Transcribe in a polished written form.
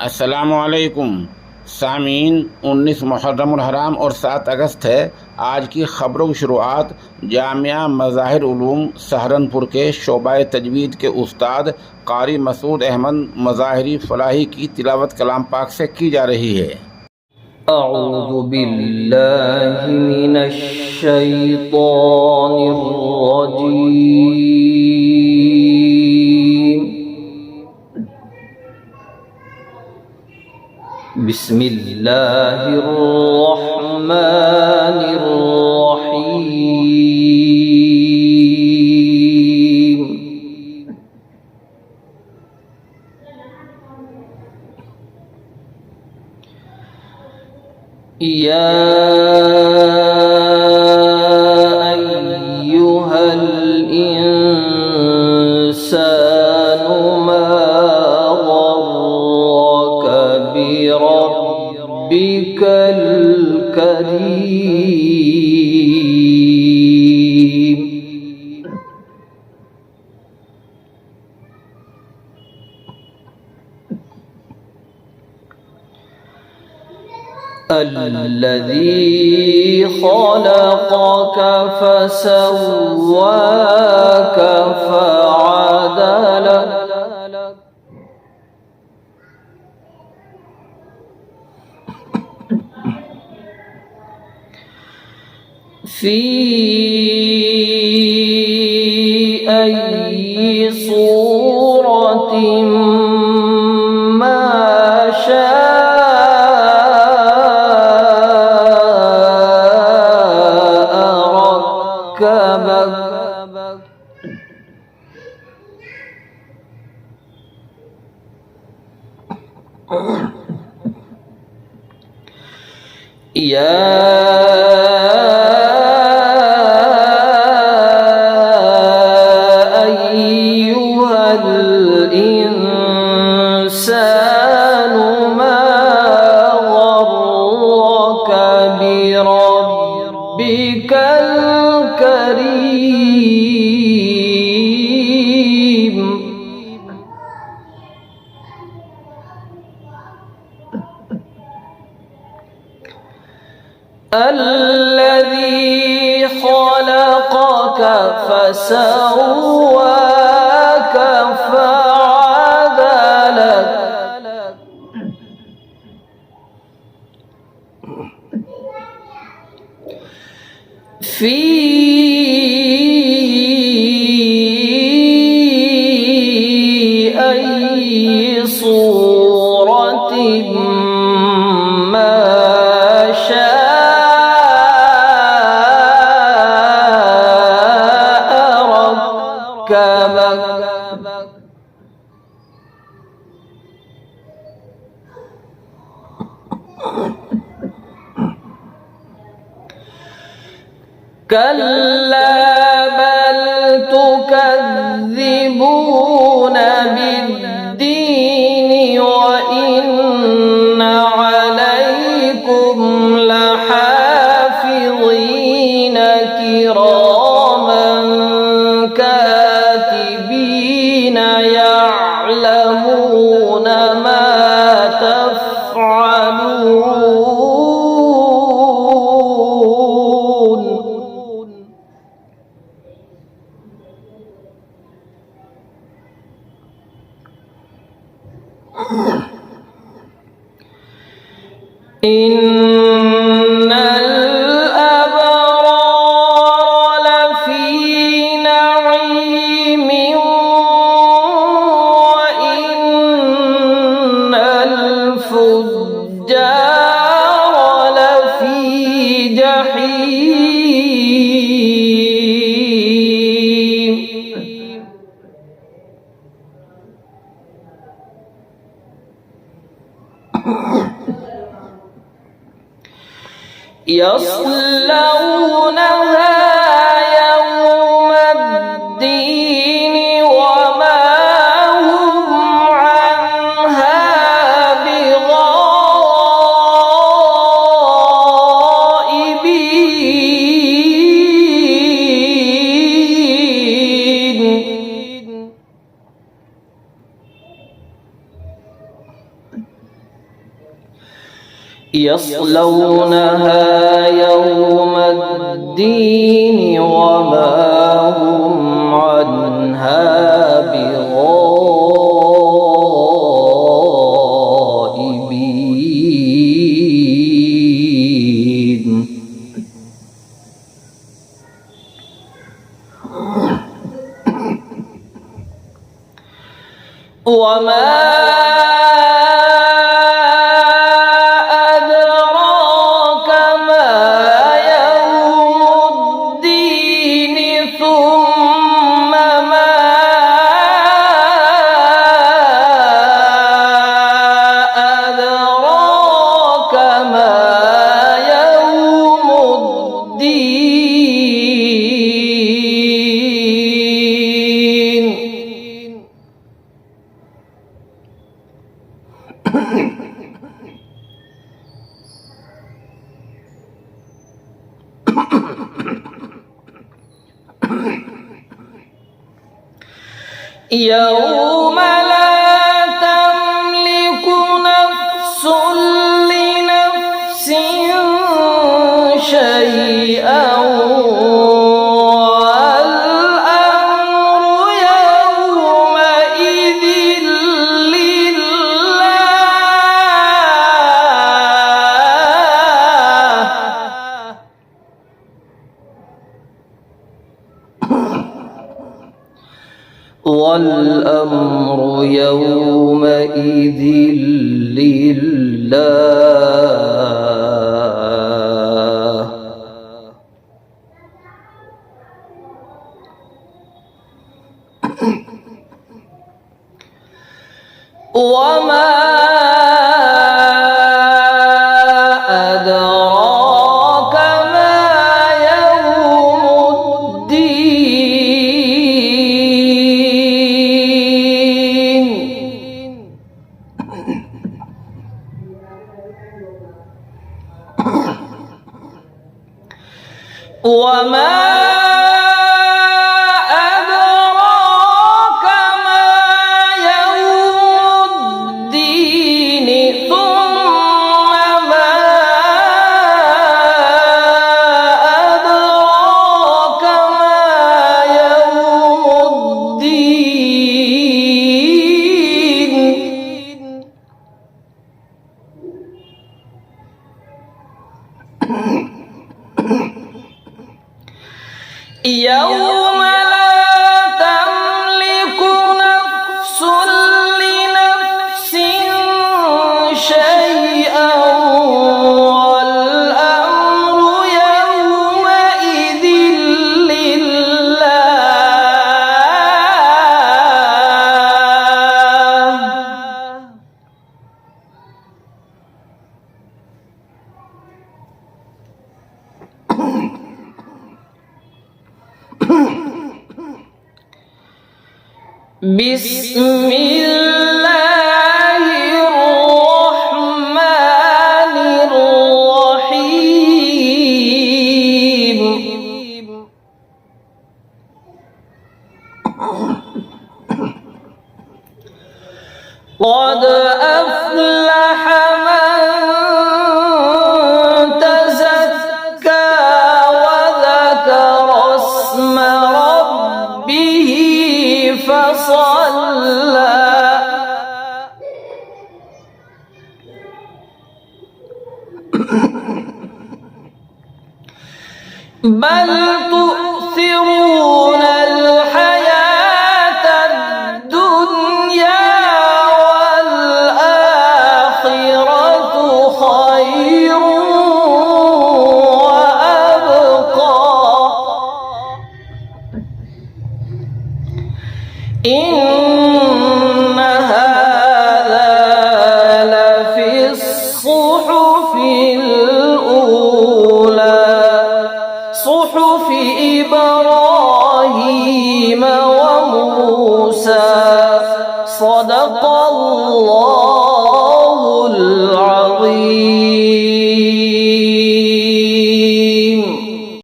अस्सलामुअलैकुम सामीन। 19 मुहर्रमुल हराम और 7 अगस्त है। आज की ख़बरों की शुरुआत जामिया मज़ाहिर उलूम सहारनपुर के शोबाए तजवीद के उस्ताद कारी मसूद अहमद मज़ाहिरी फ़लाही की तिलावत कलाम पाक से की जा रही है। अऊज़ु बिल्लाहि मिनश शैतानिर रजीम। बिस्मिल्लाहिर रहमानिर रहीम। या अय्युहल इंसानु मा गर्रक बिरब्बिकल करीम। الذي خلقك فسواك فعدلك في أي صورة ما شاء ركبك. يا أيها الإنسان ما غرك بربك الكريم. الذي خلقك فسواك فعدلك في أي صورة ما شاء ركبك. كلا بل تكذبون بالدين وإن عليكم لحافظين كراما كاتبين يعلمون ما تفعلون. إن الأبرار لفي نعيم وإن الفجار لفي جحيم. يصلونها يوم الدين وما هم عنها بغائبين. يصلونها يوم الدين وما هم عنها بغائبين. وما أدراك ما يوم الدين ثم ما أدراك ما يوم الدين. يوم لا تملك نفس لنفس شيئا والأمر يومئذ والأمر يومئذ لله. وما أدراك ما يوم الدين. وما أدراك ما يوم الدين ثم ما أدراك ما يوم الدين. يوم لا تملك نفس لنفس شيئا والأمر يومئذ لله. بسم الله الرحمن الرحيم. قد أفلح من تزكى وذكر اسم ربه فصلى. بل تؤثرون الحياة الدنيا والآخرة خير وأبقى.